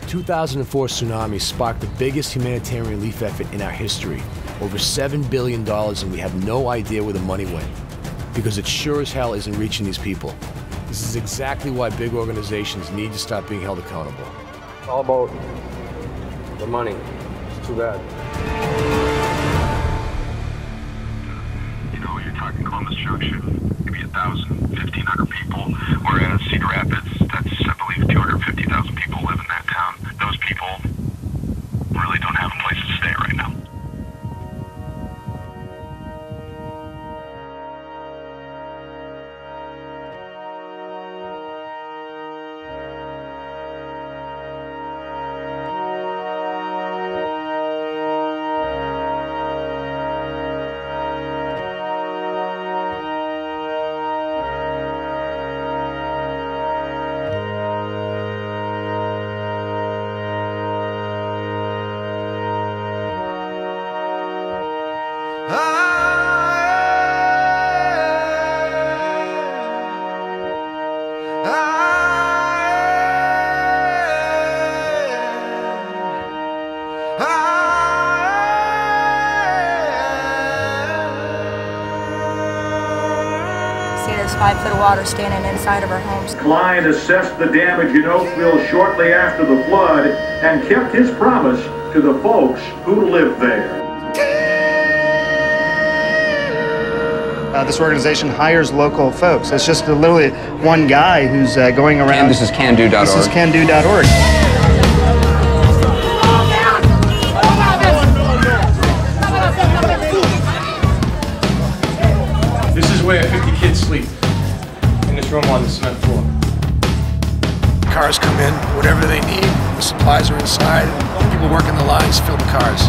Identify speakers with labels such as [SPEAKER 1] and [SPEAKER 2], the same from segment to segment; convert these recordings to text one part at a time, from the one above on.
[SPEAKER 1] The 2004 tsunami sparked the biggest humanitarian relief effort in our history. Over $7 billion, and we have no idea where the money went. Because it sure as hell isn't reaching these people. This is exactly why big organizations need to stop being held accountable.
[SPEAKER 2] It's all about the money. It's too bad.
[SPEAKER 3] You know, you're talking Columbus Junction, maybe 1,000, 1,500 people, whereas Cedar Rapids, that's, I believe, 250,000 people live in that town. Those people really don't have a place to stay right now.
[SPEAKER 4] There's 5 foot of water standing inside of our homes.
[SPEAKER 5] Klein assessed the damage in Oakville shortly after the flood and kept his promise to the folks who live there.
[SPEAKER 6] This organization hires local folks. It's just literally one guy who's going around.
[SPEAKER 2] And this is cando.org.
[SPEAKER 6] This is cando.org.
[SPEAKER 1] This is where 50 kids sleep, in this room on the cement floor. Cars come in, whatever they need, the supplies are inside, people working the lines fill the cars.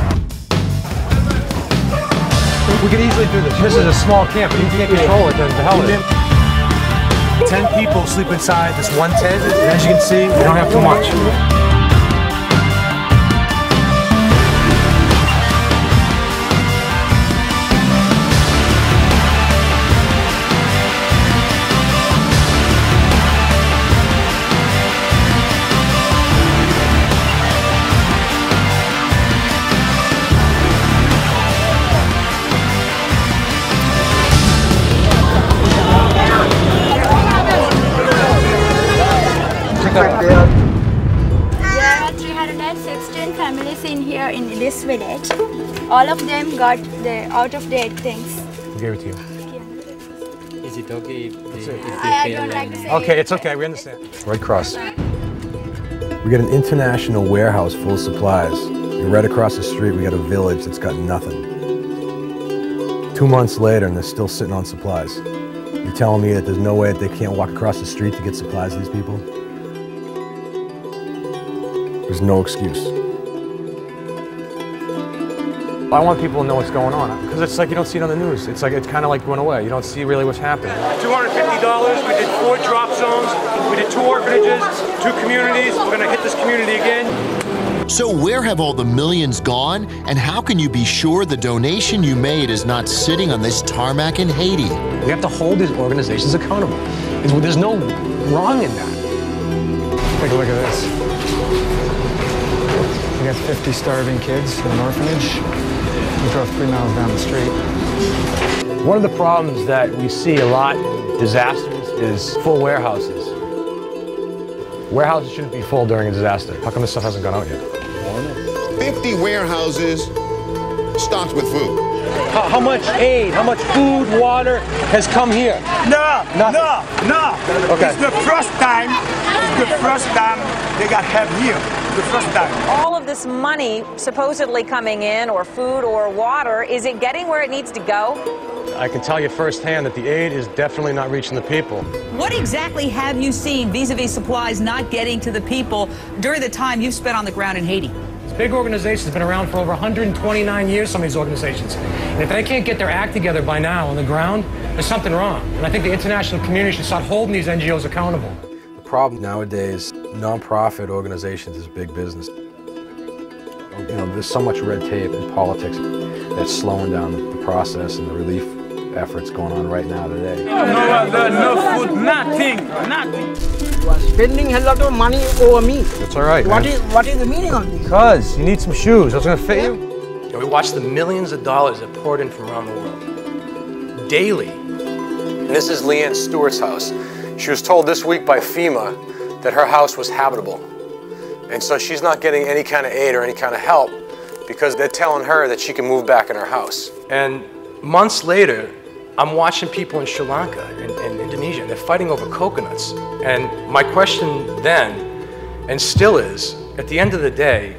[SPEAKER 2] We could easily do this. This is a small camp, but you can't control it, then the hell with it. 10 people sleep inside this one tent, and as you can see, we don't have too much.
[SPEAKER 4] There are 316 families in here in this village. All of them got out of date things.
[SPEAKER 1] I gave it to you.
[SPEAKER 7] Is it okay if they
[SPEAKER 4] I don't like to say
[SPEAKER 1] Okay, it's okay, we understand. Red Cross.
[SPEAKER 8] We got an international warehouse full of supplies. And right across the street, we got a village that's got nothing. 2 months later, and they're still sitting on supplies. You're telling me that there's no way that they can't walk across the street to get supplies to these people? There's no excuse.
[SPEAKER 1] I want people to know what's going on, because it's like you don't see it on the news. It's kind of like going away. You don't see really what's happening. $250, we did 4 drop zones, we did 2 orphanages, 2 communities. We're gonna hit this community again.
[SPEAKER 9] So where have all the millions gone, and how can you be sure the donation you made is not sitting on this tarmac in Haiti?
[SPEAKER 1] We have to hold these organizations accountable. There's no wrong in that.
[SPEAKER 2] Take a look at this. We got 50 starving kids in an orphanage. We drove 3 miles down the street.
[SPEAKER 1] One of the problems that we see a lot in disasters is full warehouses. Warehouses shouldn't be full during a disaster. How come this stuff hasn't gone out yet?
[SPEAKER 10] 50 warehouses stocked with food.
[SPEAKER 2] How much aid, how much food, water has come here?
[SPEAKER 11] No.
[SPEAKER 2] Okay.
[SPEAKER 11] It's the first time they got help here. The first time.
[SPEAKER 12] All of this money supposedly coming in, or food or water, is it getting where it needs to go?
[SPEAKER 1] I can tell you firsthand that the aid is definitely not reaching the people.
[SPEAKER 13] What exactly have you seen vis-a-vis supplies not getting to the people during the time you've spent on the ground in Haiti?
[SPEAKER 1] This big organization has been around for over 129 years, some of these organizations. And if they can't get their act together by now on the ground, there's something wrong. And I think the international community should start holding these NGOs accountable.
[SPEAKER 8] The problem nowadays, nonprofit organizations is big business. You know, there's so much red tape and politics that's slowing down the process and the relief efforts going on right now today.
[SPEAKER 11] No food, nothing.
[SPEAKER 14] You are spending a lot of money over me.
[SPEAKER 2] That's all right,
[SPEAKER 14] What
[SPEAKER 2] man.
[SPEAKER 14] is the meaning of this?
[SPEAKER 2] Because you need some shoes. Those gonna fit you?
[SPEAKER 1] And we watch the millions of dollars that poured in from around the world daily. And this is Leanne Stewart's house. She was told this week by FEMA that her house was habitable. And so she's not getting any kind of aid or any kind of help because they're telling her that she can move back in her house. And months later, I'm watching people in Sri Lanka and Indonesia, and they're fighting over coconuts. And my question then, and still is, at the end of the day,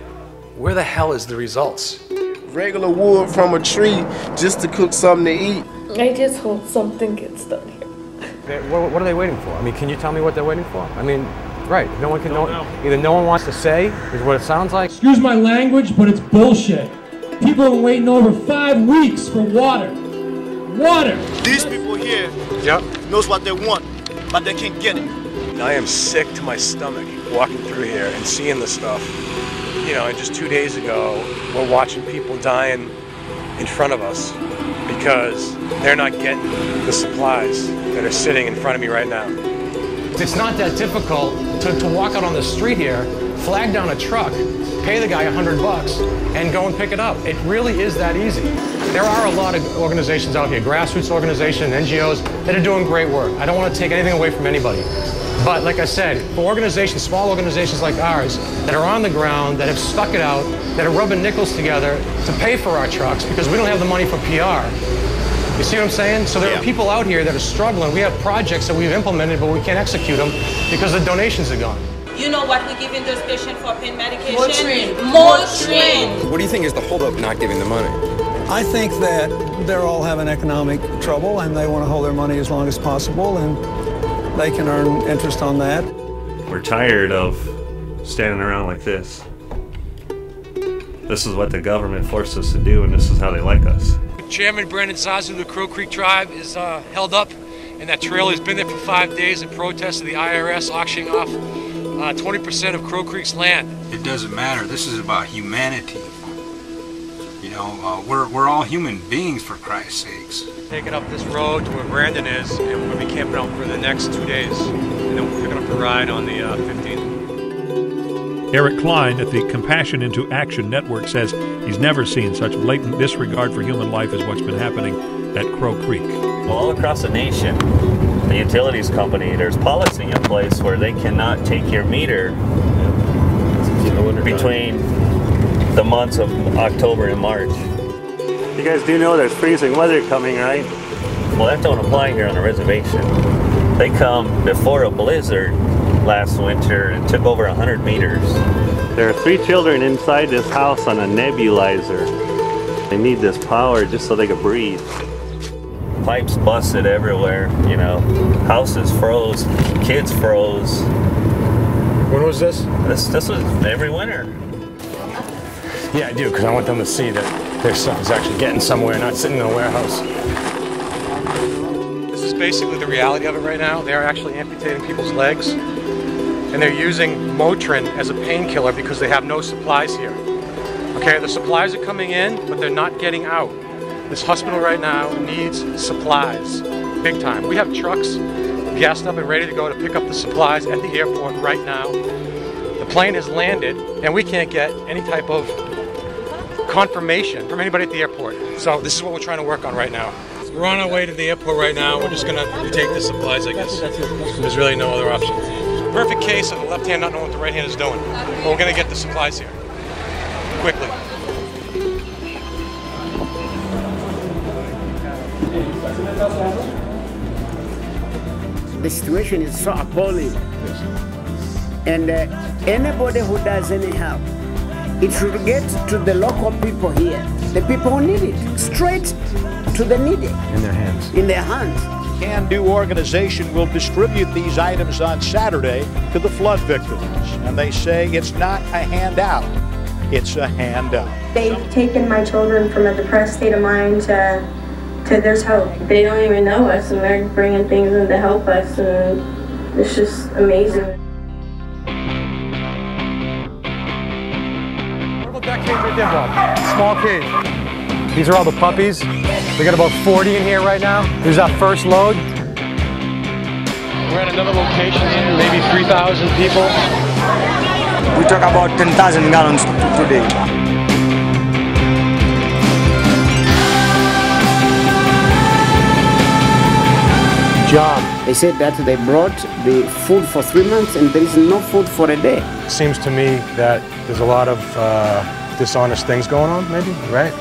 [SPEAKER 1] where the hell is the results?
[SPEAKER 15] Regular wood from a tree just to cook something to eat.
[SPEAKER 16] I just hope something gets done here.
[SPEAKER 2] What are they waiting for? I mean, can you tell me what they're waiting for? I mean, right, no one can know. Either no one wants to say, is what it sounds like.
[SPEAKER 17] Excuse my language, but it's bullshit. People have been waiting over 5 weeks for water. Water!
[SPEAKER 18] These people here knows what they want, but they can't get it.
[SPEAKER 1] I am sick to my stomach walking through here and seeing this stuff. You know, and just 2 days ago, we're watching people dying in front of us because they're not getting the supplies that are sitting in front of me right now.
[SPEAKER 19] It's not that difficult to walk out on the street here, flag down a truck, pay the guy $100 and go and pick it up. It really is that easy. There are a lot of organizations out here, grassroots organizations, NGOs, that are doing great work. I don't want to take anything away from anybody. But like I said, for organizations, small organizations like ours, that are on the ground, that have stuck it out, that are rubbing nickels together to pay for our trucks because we don't have the money for PR. You see what I'm saying? So there are people out here that are struggling. We have projects that we've implemented, but we can't execute them because the donations are gone.
[SPEAKER 20] You know what we're giving those patients for pain medication?
[SPEAKER 16] Motrin.
[SPEAKER 20] Motrin.
[SPEAKER 21] What do you think is the holdup not giving the money?
[SPEAKER 22] I think that they're all having economic trouble and they want to hold their money as long as possible and they can earn interest on that.
[SPEAKER 23] We're tired of standing around like this. This is what the government forced us to do and this is how they like us.
[SPEAKER 24] Chairman Brandon Zazu of the Crow Creek Tribe is held up and that trailer has been there for 5 days in protest of the IRS auctioning off 20% of Crow Creek's land.
[SPEAKER 25] It doesn't matter. This is about humanity. You know, we're all human beings, for Christ's sakes.
[SPEAKER 24] Taking up this road to where Brandon is, and we're going to be camping out for the next 2 days. And then we're picking up the ride on the 15th.
[SPEAKER 26] Eric Klein at the Compassion into Action Network says he's never seen such blatant disregard for human life as what's been happening at Crow Creek.
[SPEAKER 27] Well, all across the nation, the utilities company, there's policy in place where they cannot take your meter between the months of October and March.
[SPEAKER 23] You guys do know there's freezing weather coming, right?
[SPEAKER 27] Well, that don't apply here on the reservation. They come before a blizzard last winter and took over 100 meters.
[SPEAKER 23] There are 3 children inside this house on a nebulizer. They need this power just so they can breathe.
[SPEAKER 27] Pipes busted everywhere, you know. Houses froze, kids froze.
[SPEAKER 19] When was this?
[SPEAKER 27] This was every winter.
[SPEAKER 19] Yeah, I do, because I want them to see that their son's actually getting somewhere, not sitting in a warehouse.
[SPEAKER 24] This is basically the reality of it right now. They're actually amputating people's legs, and they're using Motrin as a painkiller because they have no supplies here. Okay, the supplies are coming in, but they're not getting out. This hospital right now needs supplies, big time. We have trucks gassed up and ready to go to pick up the supplies at the airport right now. The plane has landed, and we can't get any type of confirmation from anybody at the airport. So this is what we're trying to work on right now. We're on our way to the airport right now. We're just going to take the supplies, I guess. There's really no other option. Perfect case of the left hand not knowing what the right hand is doing. But we're going to get the supplies here quickly.
[SPEAKER 14] The situation is so appalling. And anybody who does any help, it should get to the local people here, the people who need it, straight to the needy.
[SPEAKER 2] In their hands.
[SPEAKER 14] In their hands.
[SPEAKER 28] Can-Do organization will distribute these items on Saturday to the flood victims. And they say it's not a handout, it's a handout.
[SPEAKER 29] They've taken my children from a depressed state of mind to there's hope. They don't even know us and they're bringing things in to help us, and it's just amazing.
[SPEAKER 2] What about that cage right there, Bob? Small cage. These are all the puppies. We got about 40 in here right now. Here's our first load.
[SPEAKER 24] We're at another location, maybe 3,000 people.
[SPEAKER 11] We talk about 10,000 gallons today.
[SPEAKER 14] Job. They said that they brought the food for 3 months and there is no food for a day.
[SPEAKER 2] It seems to me that there's a lot of dishonest things going on, maybe, right?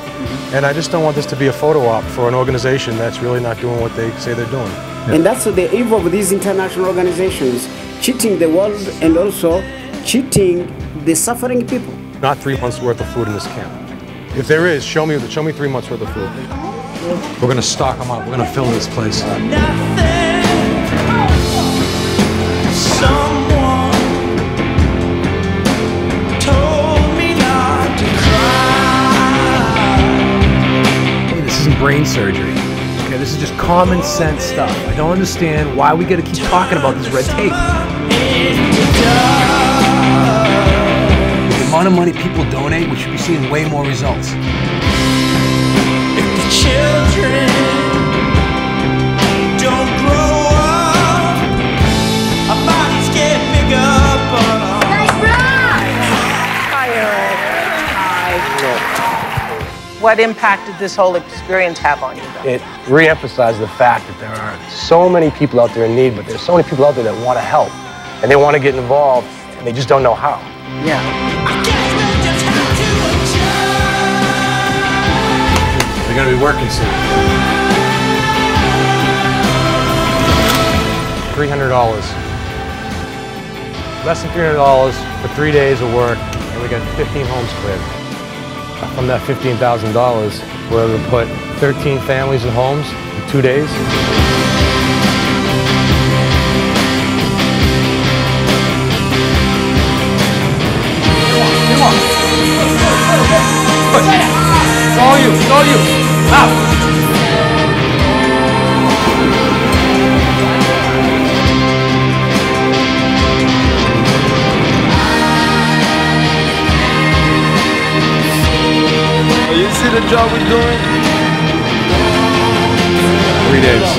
[SPEAKER 2] And I just don't want this to be a photo op for an organization that's really not doing what they say they're doing.
[SPEAKER 14] And that's the evil of these international organizations, cheating the world and also cheating the suffering people.
[SPEAKER 2] Not 3 months worth of food in this camp. If there is, show me 3 months worth of food. We're gonna stock them up. We're gonna fill this place.
[SPEAKER 1] Brain surgery. Okay, this is just common sense stuff. I don't understand why we gotta keep talking about this red tape. The amount of money people donate, we should be seeing way more results.
[SPEAKER 3] If the children don't grow up, our bodies get bigger, but
[SPEAKER 4] What impact did this whole experience have on you, though?
[SPEAKER 2] It re-emphasized the fact that there are so many people out there in need, but there's so many people out there that want to help, and they want to get involved, and they just don't know how.
[SPEAKER 4] Yeah.
[SPEAKER 2] They're going to be working soon. $300. Less than $300 for 3 days of work, and we got 15 homes cleared. From that $15,000, we're able to put 13 families in homes in 2 days.
[SPEAKER 3] Come on.
[SPEAKER 2] It's all you. It's all you. Out.
[SPEAKER 15] You see the job we're doing?
[SPEAKER 2] 3 days.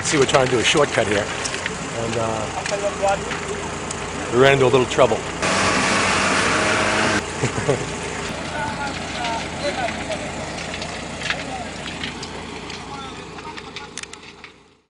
[SPEAKER 1] See, we're trying to do a shortcut here, and we ran into a little trouble.